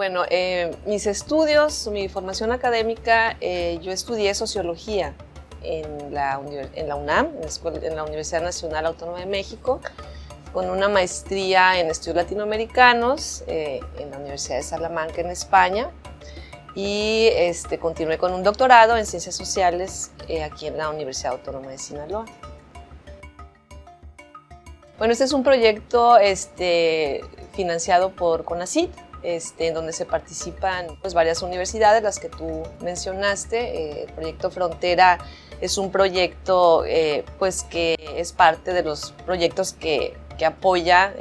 Bueno, mis estudios, mi formación académica, yo estudié sociología en la UNAM, en la Universidad Nacional Autónoma de México, con una maestría en estudios latinoamericanos en la Universidad de Salamanca, en España, y continué con un doctorado en ciencias sociales aquí en la Universidad Autónoma de Sinaloa. Bueno, este es un proyecto financiado por CONACYT, en donde se participan pues, varias universidades, las que tú mencionaste. El proyecto Frontera es un proyecto pues, que es parte de los proyectos que apoya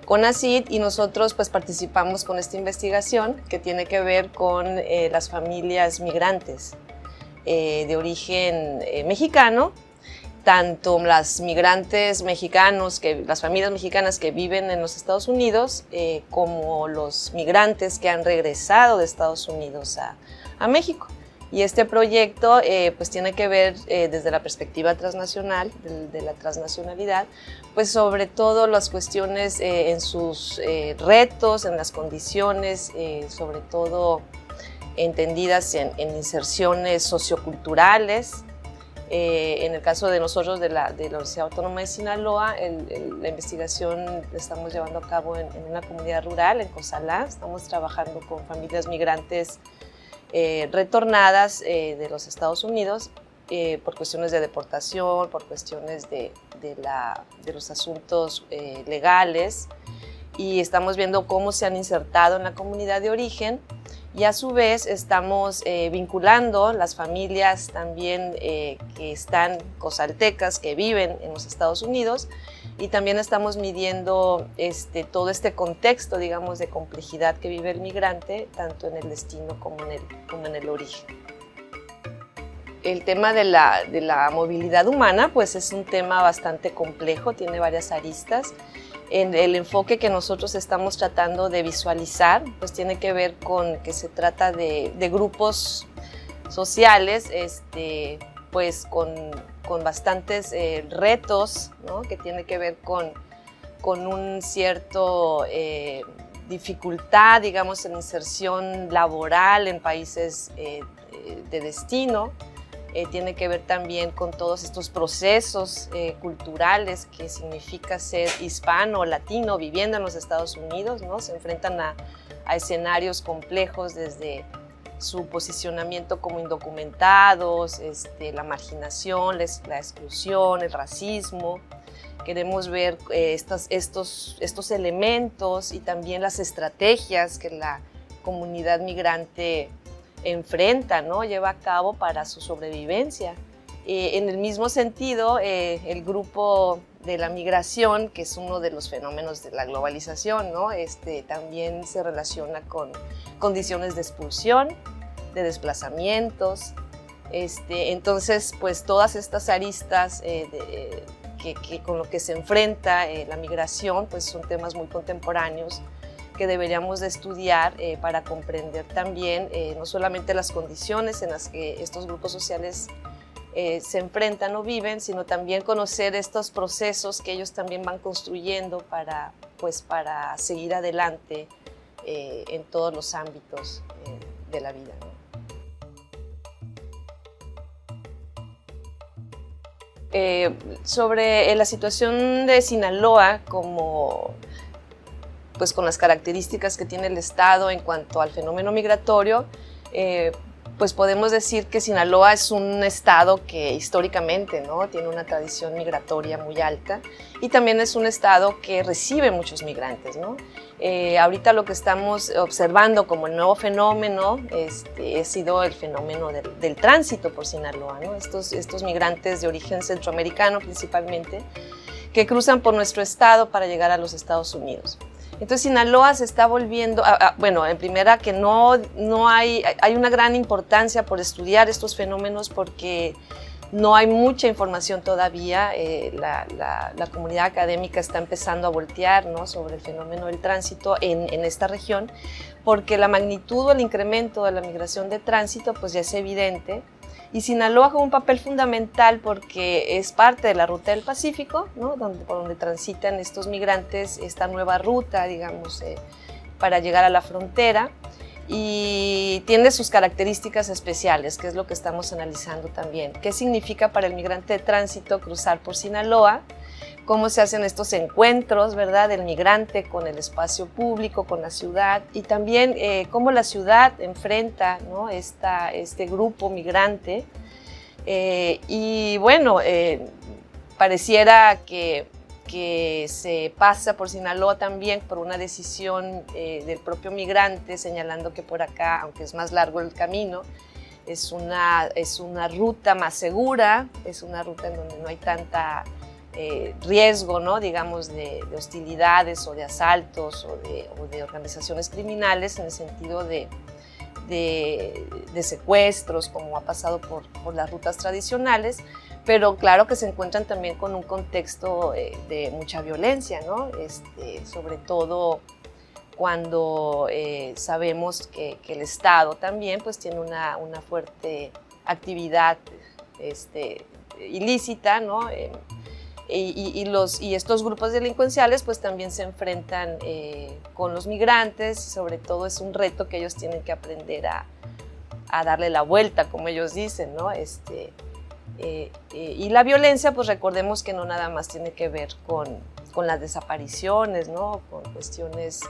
CONACYT, y nosotros pues, participamos con esta investigación que tiene que ver con las familias migrantes de origen mexicano, tanto las migrantes mexicanos, las familias mexicanas que viven en los Estados Unidos, como los migrantes que han regresado de Estados Unidos a México. Y este proyecto pues tiene que ver desde la perspectiva transnacional, de la transnacionalidad, pues sobre todo las cuestiones en sus retos, en las condiciones, sobre todo entendidas en inserciones socioculturales. En el caso de nosotros de la Universidad Autónoma de Sinaloa, la investigación la estamos llevando a cabo en una comunidad rural, en Cozalá. Estamos trabajando con familias migrantes retornadas de los Estados Unidos por cuestiones de deportación, por cuestiones de los asuntos legales, y estamos viendo cómo se han insertado en la comunidad de origen. Y a su vez estamos vinculando las familias también que están cozaltecas, que viven en los Estados Unidos, y también estamos midiendo todo este contexto, digamos, de complejidad que vive el migrante, tanto en el destino como en el origen. El tema de la movilidad humana pues es un tema bastante complejo, tiene varias aristas. El enfoque que nosotros estamos tratando de visualizar pues tiene que ver con que se trata de grupos sociales pues con bastantes retos, ¿no? Que tiene que ver con un cierto dificultad, digamos, en inserción laboral en países de destino. Tiene que ver también con todos estos procesos culturales que significa ser hispano o latino viviendo en los Estados Unidos, ¿no? Se enfrentan a escenarios complejos desde su posicionamiento como indocumentados, la marginación, la exclusión, el racismo. Queremos ver estos elementos y también las estrategias que la comunidad migrante enfrenta, ¿no? Lleva a cabo para su sobrevivencia. En el mismo sentido, el grupo de la migración, que es uno de los fenómenos de la globalización, ¿no? También se relaciona con condiciones de expulsión, de desplazamientos. Entonces, pues todas estas aristas con lo que se enfrenta la migración, pues son temas muy contemporáneos que deberíamos de estudiar para comprender también no solamente las condiciones en las que estos grupos sociales se enfrentan o viven, sino también conocer estos procesos que ellos también van construyendo para seguir adelante en todos los ámbitos de la vida, ¿no? Sobre la situación de Sinaloa pues con las características que tiene el Estado en cuanto al fenómeno migratorio, pues podemos decir que Sinaloa es un estado que históricamente, ¿no? Tiene una tradición migratoria muy alta, y también es un estado que recibe muchos migrantes, ¿no? Ahorita lo que estamos observando como el nuevo fenómeno ha sido el fenómeno del tránsito por Sinaloa, ¿no? Estos migrantes de origen centroamericano principalmente, que cruzan por nuestro estado para llegar a los Estados Unidos. Entonces Sinaloa se está volviendo, bueno, en primera que no hay una gran importancia por estudiar estos fenómenos porque no hay mucha información todavía. La comunidad académica está empezando a voltear, ¿no? Sobre el fenómeno del tránsito en esta región, porque la magnitud o el incremento de la migración de tránsito pues ya es evidente. Y Sinaloa juega un papel fundamental porque es parte de la ruta del Pacífico, ¿no? Por donde transitan estos migrantes, esta nueva ruta, digamos, para llegar a la frontera y tiene sus características especiales, que es lo que estamos analizando también. ¿Qué significa para el migrante de tránsito cruzar por Sinaloa? Cómo se hacen estos encuentros, ¿verdad?, del migrante con el espacio público, con la ciudad, y también cómo la ciudad enfrenta, ¿no?, este grupo migrante. Y bueno, pareciera que se pasa por Sinaloa también por una decisión del propio migrante, señalando que por acá, aunque es más largo el camino, es una ruta más segura, es una ruta en donde no hay tanta riesgo, ¿no?, digamos, de hostilidades o de asaltos o de organizaciones criminales en el sentido de secuestros, como ha pasado por las rutas tradicionales, pero claro que se encuentran también con un contexto de mucha violencia, ¿no? Sobre todo cuando sabemos que el Estado también pues, tiene una fuerte actividad ilícita, ¿no? Y estos grupos delincuenciales pues también se enfrentan con los migrantes, y sobre todo es un reto que ellos tienen que aprender a darle la vuelta, como ellos dicen, ¿no? Y la violencia, pues recordemos que no nada más tiene que ver con las desapariciones, ¿no?, con cuestiones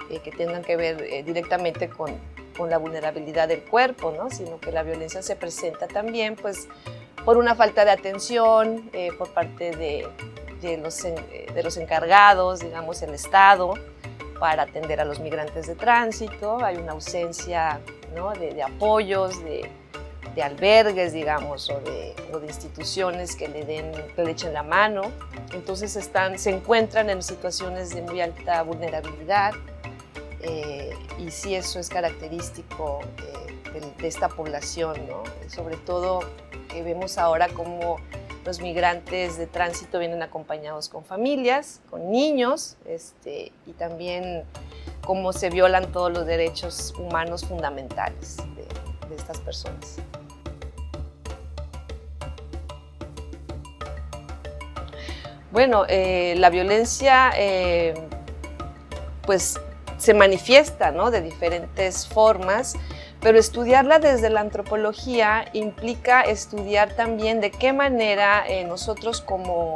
que tengan que ver directamente con la vulnerabilidad del cuerpo, ¿no?, sino que la violencia se presenta también pues, por una falta de atención por parte de los encargados, digamos, el Estado, para atender a los migrantes de tránsito. Hay una ausencia, ¿no?, de apoyos, de albergues, digamos, o de instituciones que le echen la mano. Entonces se encuentran en situaciones de muy alta vulnerabilidad y sí, eso es característico de esta población, ¿no? Sobre todo que vemos ahora cómo los migrantes de tránsito vienen acompañados con familias, con niños, y también cómo se violan todos los derechos humanos fundamentales de estas personas. Bueno, la violencia pues se manifiesta, ¿no?, de diferentes formas, pero estudiarla desde la antropología implica estudiar también de qué manera nosotros como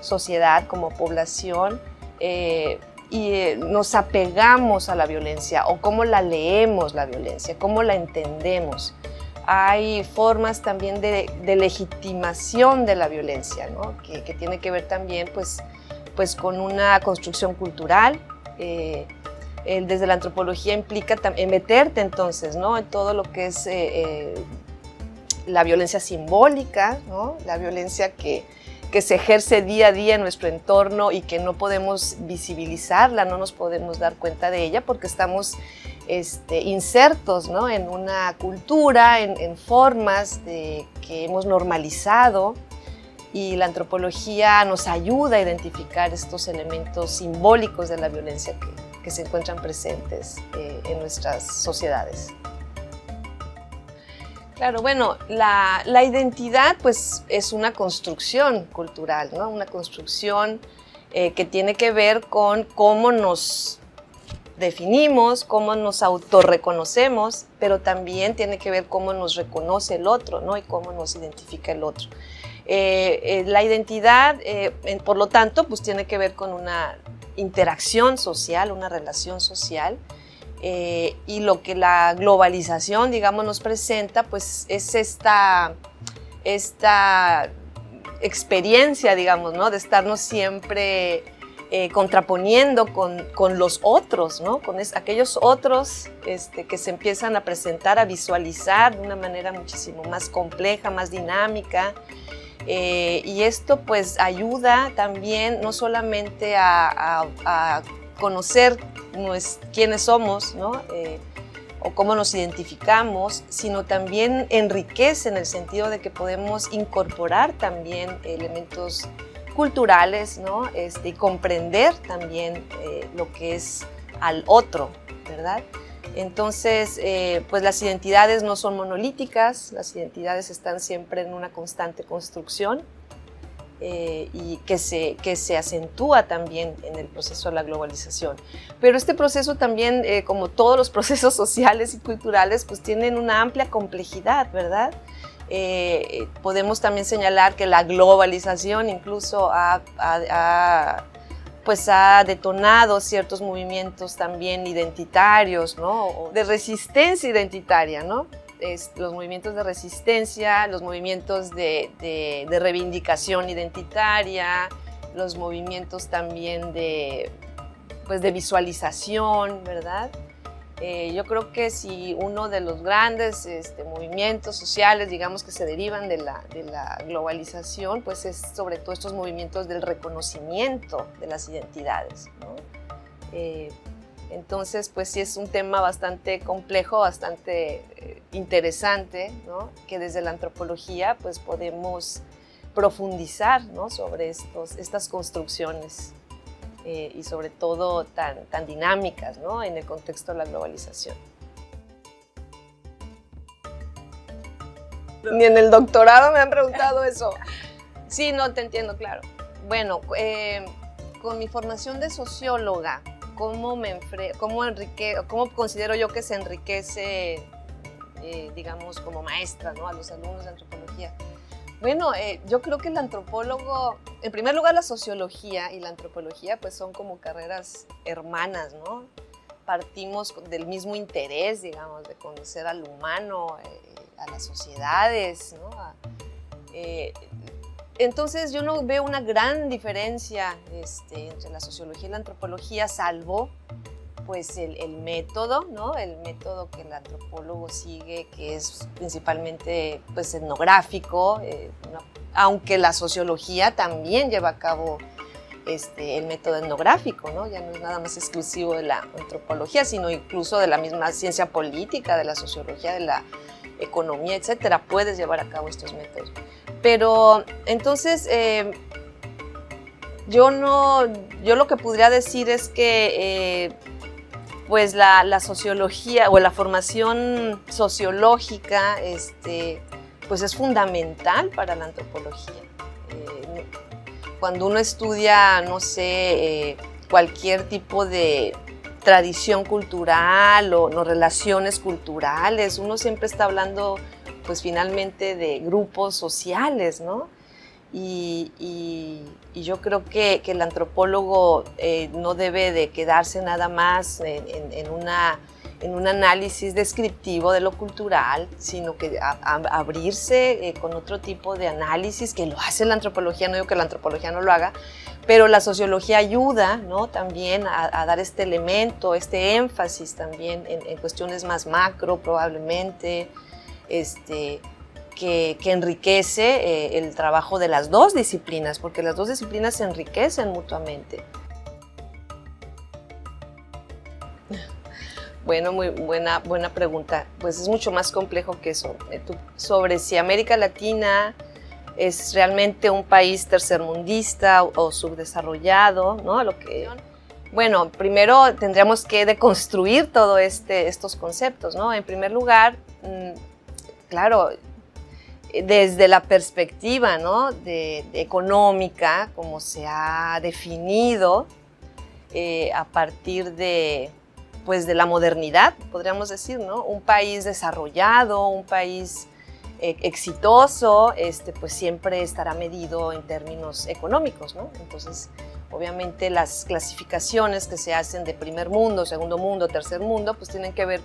sociedad, como población, nos apegamos a la violencia, o cómo la leemos la violencia, cómo la entendemos. Hay formas también de legitimación de la violencia, ¿no?, que tiene que ver también pues con una construcción cultural. Desde la antropología implica meterte entonces, ¿no?, en todo lo que es la violencia simbólica, ¿no?, la violencia que se ejerce día a día en nuestro entorno y que no podemos visibilizarla, no nos podemos dar cuenta de ella porque estamos insertos, ¿no?, en una cultura, en formas que hemos normalizado, y la antropología nos ayuda a identificar estos elementos simbólicos de la violencia que se encuentran presentes en nuestras sociedades. Claro, bueno, la identidad pues es una construcción cultural, ¿no?, una construcción que tiene que ver con cómo nos definimos, cómo nos autorreconocemos, pero también tiene que ver cómo nos reconoce el otro, ¿no?, y cómo nos identifica el otro. La identidad, por lo tanto, pues tiene que ver con una interacción social, una relación social, y lo que la globalización, digamos, nos presenta, pues es esta experiencia, digamos, ¿no?, de estarnos siempre contraponiendo con los otros, ¿no?, con aquellos otros que se empiezan a presentar, a visualizar de una manera muchísimo más compleja, más dinámica. Y esto pues ayuda también no solamente a conocer quiénes somos, ¿no?, o cómo nos identificamos, sino también enriquece en el sentido de que podemos incorporar también elementos culturales, ¿no?, y comprender también lo que es al otro, ¿verdad? Entonces, pues las identidades no son monolíticas, las identidades están siempre en una constante construcción, y que se acentúa también en el proceso de la globalización. Pero este proceso también, como todos los procesos sociales y culturales, pues tienen una amplia complejidad, ¿verdad? Podemos también señalar que la globalización incluso pues ha detonado ciertos movimientos también identitarios, ¿no? O de resistencia identitaria, ¿no? Los movimientos de resistencia, los movimientos de reivindicación identitaria, los movimientos también pues de visualización, ¿verdad? Yo creo que si uno de los grandes movimientos sociales, digamos, que se derivan de la globalización, pues es sobre todo estos movimientos del reconocimiento de las identidades, ¿no? Entonces, pues sí es un tema bastante complejo, bastante interesante, ¿no? Que desde la antropología pues podemos profundizar, ¿no? Sobre estas construcciones y sobre todo tan dinámicas, ¿no? En el contexto de la globalización. Ni en el doctorado me han preguntado eso. Sí, no, te entiendo, claro. Bueno, con mi formación de socióloga, ¿cómo considero yo que se enriquece, digamos, como maestra, ¿no? A los alumnos de antropología? Bueno, yo creo que el antropólogo, en primer lugar la sociología y la antropología pues son como carreras hermanas, ¿no? Partimos del mismo interés, digamos, de conocer al humano, a las sociedades, ¿no? Entonces yo no veo una gran diferencia entre la sociología y la antropología, salvo pues el método, ¿no? El método que el antropólogo sigue, que es principalmente pues etnográfico, aunque la sociología también lleva a cabo el método etnográfico, ¿no? Ya no es nada más exclusivo de la antropología, sino incluso de la misma ciencia política, de la sociología, de la economía, etcétera. Puedes llevar a cabo estos métodos. Pero entonces yo lo que podría decir es que pues la sociología o la formación sociológica pues es fundamental para la antropología. Cuando uno estudia, no sé, cualquier tipo de tradición cultural o no, relaciones culturales, uno siempre está hablando pues finalmente de grupos sociales, ¿no? Y yo creo que el antropólogo no debe de quedarse nada más en un análisis descriptivo de lo cultural, sino que abrirse con otro tipo de análisis que lo hace la antropología. No digo que la antropología no lo haga, pero la sociología ayuda, ¿no? También a dar este elemento, este énfasis también en cuestiones más macro probablemente, que enriquece el trabajo de las dos disciplinas, porque las dos disciplinas se enriquecen mutuamente. Bueno, muy buena pregunta. Pues es mucho más complejo que eso. Sobre si América Latina es realmente un país tercermundista o subdesarrollado, ¿no? Bueno, primero tendríamos que deconstruir todos estos conceptos, ¿no? En primer lugar, claro, desde la perspectiva, ¿no? de económica, como se ha definido a partir pues de la modernidad, podríamos decir, ¿no? Un país desarrollado, un país exitoso, pues siempre estará medido en términos económicos, ¿no? Entonces, obviamente las clasificaciones que se hacen de primer mundo, segundo mundo, tercer mundo, pues tienen que ver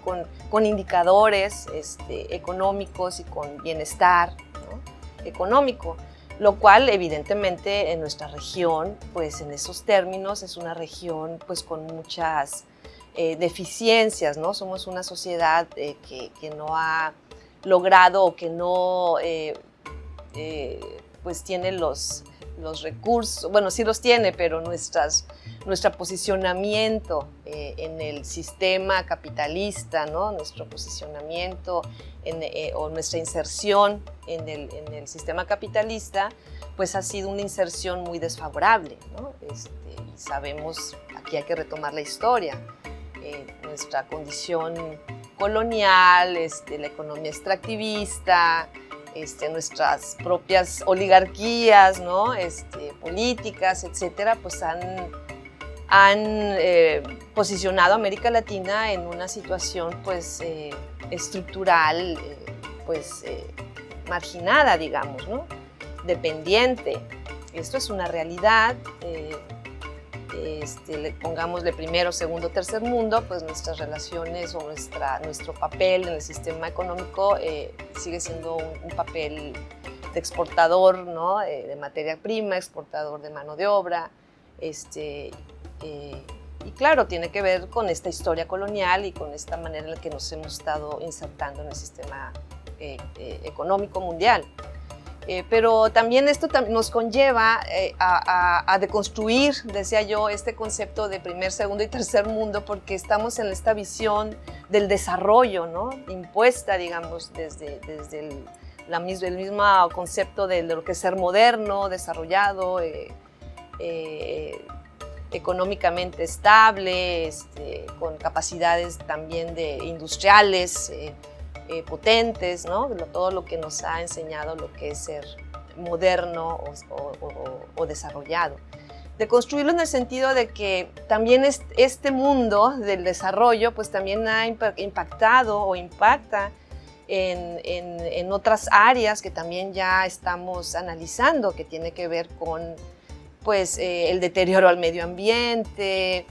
con indicadores económicos y con bienestar, ¿no? Económico, lo cual evidentemente en nuestra región, pues en esos términos es una región pues con muchas deficiencias, ¿no? Somos una sociedad que no ha logrado o que no pues tiene los recursos, bueno, sí los tiene, pero nuestro posicionamiento en el sistema capitalista, ¿no? Nuestro posicionamiento o nuestra inserción en el sistema capitalista, pues ha sido una inserción muy desfavorable, ¿no? Y sabemos, aquí hay que retomar la historia, nuestra condición colonial, la economía extractivista, nuestras propias oligarquías, ¿no? Políticas, etcétera, pues han posicionado a América Latina en una situación pues estructural, marginada, digamos, ¿no? Dependiente. Esto es una realidad. Pongámosle primero, segundo, tercer mundo, pues nuestras relaciones o nuestro papel en el sistema económico sigue siendo un papel de exportador, ¿no? De materia prima, exportador de mano de obra, y claro, tiene que ver con esta historia colonial y con esta manera en la que nos hemos estado insertando en el sistema económico mundial. Pero también esto nos conlleva a deconstruir, decía yo, este concepto de primer, segundo y tercer mundo, porque estamos en esta visión del desarrollo, ¿no? Impuesta, digamos, desde el mismo concepto de lo que es ser moderno, desarrollado, económicamente estable, con capacidades también industriales, potentes, ¿no? Todo lo que nos ha enseñado lo que es ser moderno o desarrollado. De construirlo en el sentido de que también este mundo del desarrollo pues también ha impactado o impacta en otras áreas que también ya estamos analizando, que tiene que ver con pues, el deterioro al medio ambiente,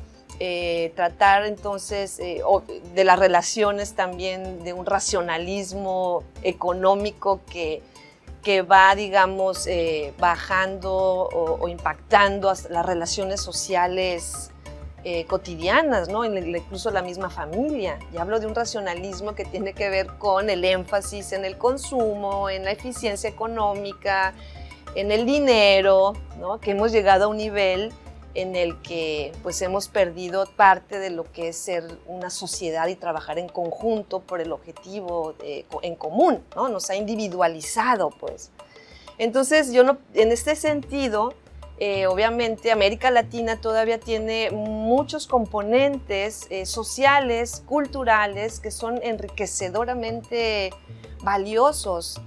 tratar entonces de las relaciones también de un racionalismo económico que va, digamos, bajando o impactando las relaciones sociales cotidianas, ¿no? Incluso la misma familia. Y hablo de un racionalismo que tiene que ver con el énfasis en el consumo, en la eficiencia económica, en el dinero, ¿no? Que hemos llegado a un nivel en el que pues, hemos perdido parte de lo que es ser una sociedad y trabajar en conjunto por el objetivo en común, ¿no? Nos ha individualizado, pues. Entonces, en este sentido, obviamente, América Latina todavía tiene muchos componentes sociales, culturales, que son enriquecedoramente valiosos.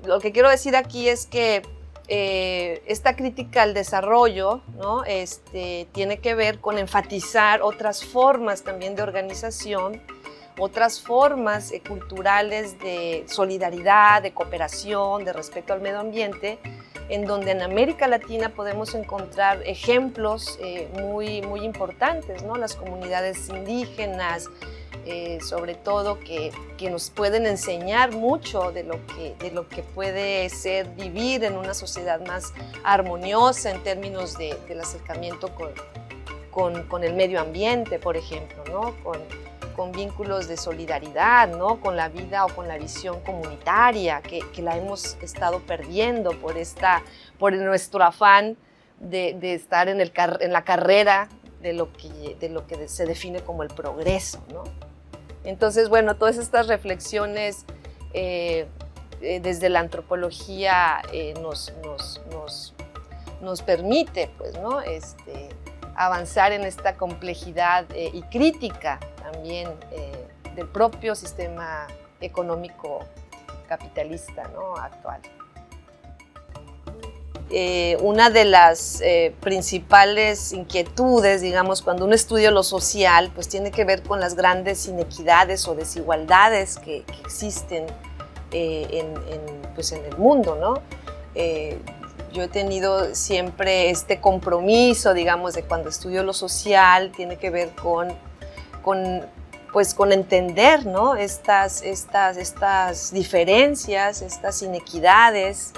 Lo que quiero decir aquí es que esta crítica al desarrollo, ¿no? Tiene que ver con enfatizar otras formas también de organización, otras formas culturales de solidaridad, de cooperación, de respeto al medio ambiente, en donde en América Latina podemos encontrar ejemplos muy importantes, ¿no? Las comunidades indígenas, sobre todo que nos pueden enseñar mucho de lo que puede ser vivir en una sociedad más armoniosa en términos del acercamiento con el medio ambiente, por ejemplo, ¿no? Con vínculos de solidaridad, ¿no? Con la vida o con la visión comunitaria que la hemos estado perdiendo por nuestro afán de estar en la carrera de lo que se define como el progreso, ¿no? Entonces, bueno, todas estas reflexiones desde la antropología nos permite, pues, ¿no? Avanzar en esta complejidad y crítica también del propio sistema económico capitalista, ¿no? Actual. Una de las principales inquietudes, digamos, cuando uno estudia lo social, pues tiene que ver con las grandes inequidades o desigualdades que existen pues en el mundo, ¿no? Yo he tenido siempre este compromiso, digamos, de cuando estudio lo social, tiene que ver con entender, ¿no? Estas diferencias, estas inequidades.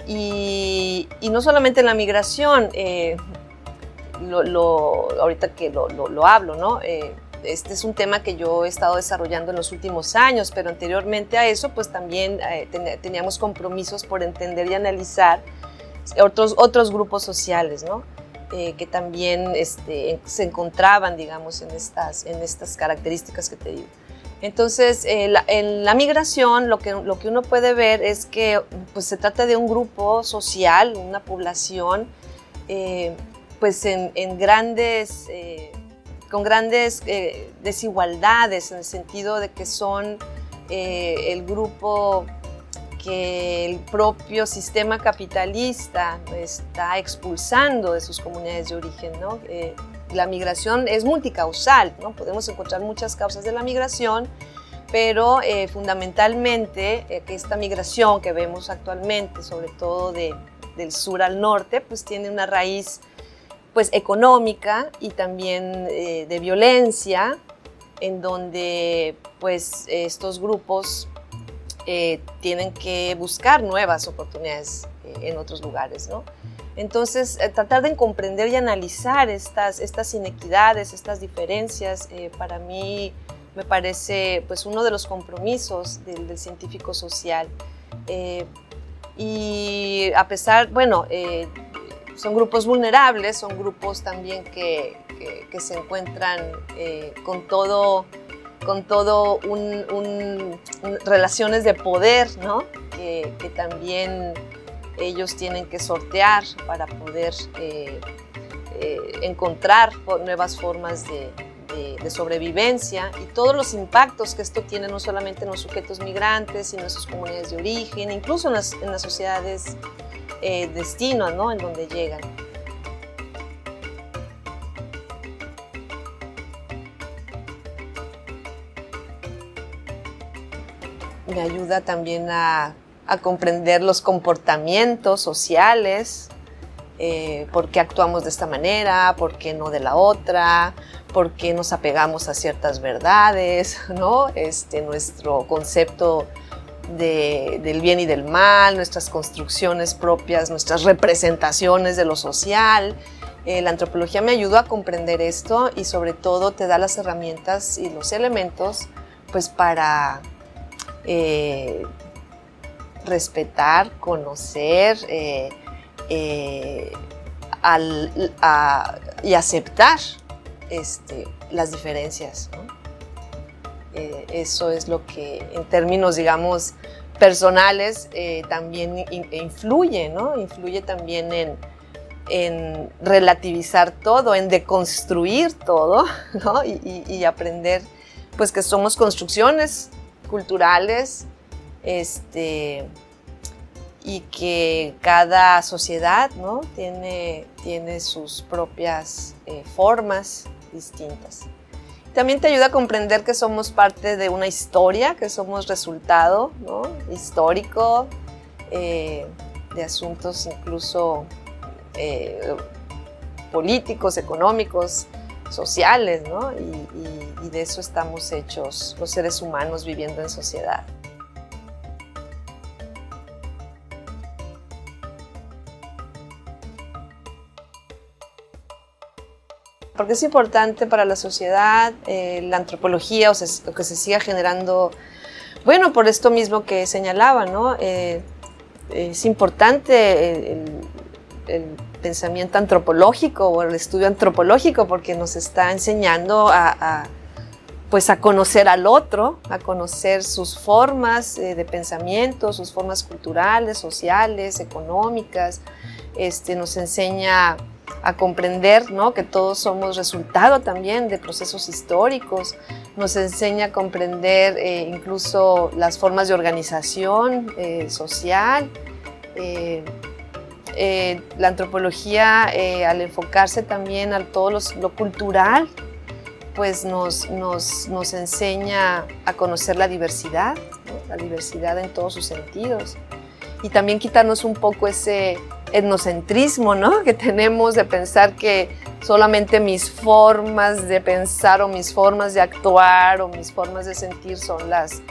Y no solamente en la migración, ahorita que lo hablo, ¿no? Este es un tema que yo he estado desarrollando en los últimos años, pero anteriormente a eso, pues también teníamos compromisos por entender y analizar otros grupos sociales, ¿no? Que también se encontraban, digamos, en estas características que te digo. Entonces, en la migración lo que uno puede ver es que pues, se trata de un grupo social, una población, pues con grandes desigualdades, en el sentido de que son el grupo que el propio sistema capitalista está expulsando de sus comunidades de origen, ¿no? La migración es multicausal, ¿no? Podemos encontrar muchas causas de la migración, pero fundamentalmente que esta migración que vemos actualmente, sobre todo del sur al norte, pues tiene una raíz pues, económica y también de violencia, en donde pues, estos grupos tienen que buscar nuevas oportunidades en otros lugares, ¿no? Entonces, tratar de comprender y analizar estas inequidades, estas diferencias, para mí me parece pues, uno de los compromisos del científico social. Y a pesar, bueno, son grupos vulnerables, son grupos también que se encuentran con todo relaciones de poder, ¿no? Que también ellos tienen que sortear para poder encontrar nuevas formas de sobrevivencia, y todos los impactos que esto tiene no solamente en los sujetos migrantes, sino en sus comunidades de origen, incluso en las sociedades destino, ¿no? En donde llegan. Me ayuda también a comprender los comportamientos sociales, por qué actuamos de esta manera, por qué no de la otra, por qué nos apegamos a ciertas verdades, ¿no? Nuestro concepto del bien y del mal, nuestras construcciones propias, nuestras representaciones de lo social. La antropología me ayudó a comprender esto y sobre todo te da las herramientas y los elementos pues, para respetar, conocer y aceptar las diferencias, ¿no? Eso es lo que en términos, digamos, personales también influye, ¿no? Influye también en relativizar todo, en deconstruir todo, ¿no? Y aprender pues, que somos construcciones culturales, y que cada sociedad, ¿no? tiene sus propias formas distintas. También te ayuda a comprender que somos parte de una historia, que somos resultado, ¿no? histórico de asuntos incluso políticos, económicos, sociales, ¿no? Y de eso estamos hechos los seres humanos viviendo en sociedad. Porque es importante para la sociedad, la antropología, o que se siga generando, bueno, por esto mismo que señalaba, ¿no? Es importante el pensamiento antropológico o el estudio antropológico porque nos está enseñando pues a conocer al otro, a conocer sus formas de pensamiento, sus formas culturales, sociales, económicas. Nos enseña a comprender, ¿no? que todos somos resultado también de procesos históricos, nos enseña a comprender incluso las formas de organización social. La antropología, al enfocarse también a todo lo cultural, pues nos enseña a conocer la diversidad, ¿no? La diversidad en todos sus sentidos. Y también quitarnos un poco ese etnocentrismo, ¿no? que tenemos de pensar que solamente mis formas de pensar o mis formas de actuar o mis formas de sentir son las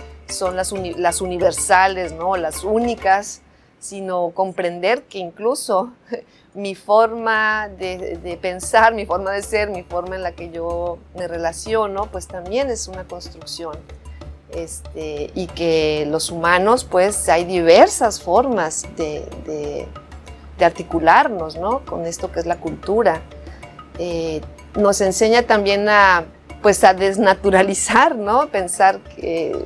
universales, ¿no? las únicas, sino comprender que incluso mi forma de pensar, mi forma de ser, mi forma en la que yo me relaciono, pues también es una construcción. Y que los humanos, pues hay diversas formas de articularnos, ¿no? con esto que es la cultura. Nos enseña también a desnaturalizar, ¿no? Pensar que,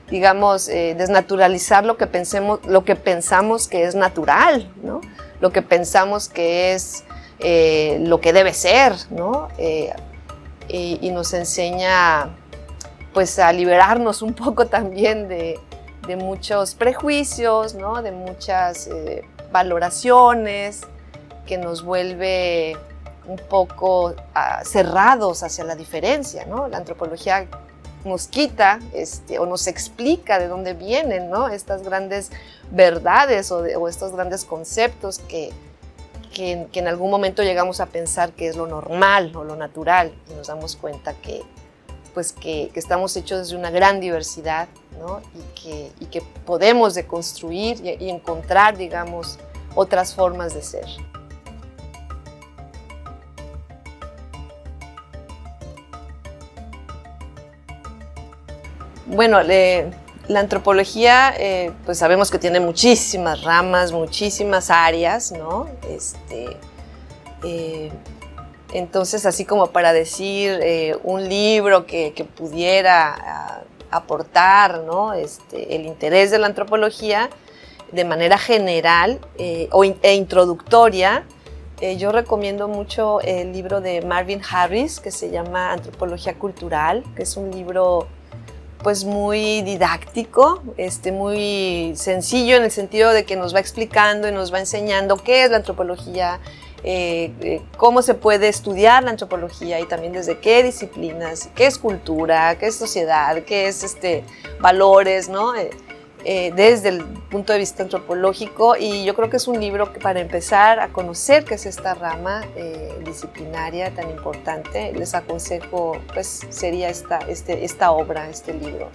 digamos, desnaturalizar lo que pensamos que es natural, ¿no? Lo que pensamos que es lo que debe ser, ¿no? Y nos enseña pues a liberarnos un poco también de de muchos prejuicios, ¿no? De muchas valoraciones, que nos vuelve un poco cerrados hacia la diferencia, ¿no? La antropología nos quita o nos explica de dónde vienen, ¿no? Estas grandes verdades o estos grandes conceptos que en algún momento llegamos a pensar que es lo normal o lo natural, y nos damos cuenta que estamos hechos de una gran diversidad, ¿no? y que podemos deconstruir y encontrar, digamos, otras formas de ser. Bueno, la antropología, pues sabemos que tiene muchísimas ramas, muchísimas áreas, ¿no? Entonces, así como para decir un libro que pudiera aportar, ¿no? El interés de la antropología de manera general e introductoria, yo recomiendo mucho el libro de Marvin Harris, que se llama Antropología Cultural, que es un libro pues muy didáctico, muy sencillo en el sentido de que nos va explicando y nos va enseñando qué es la antropología, cómo se puede estudiar la antropología y también desde qué disciplinas, qué es cultura, qué es sociedad, qué es valores, ¿no? Desde el punto de vista antropológico, y yo creo que es un libro que para empezar a conocer qué es esta rama disciplinaria tan importante, les aconsejo, pues sería esta obra, este libro.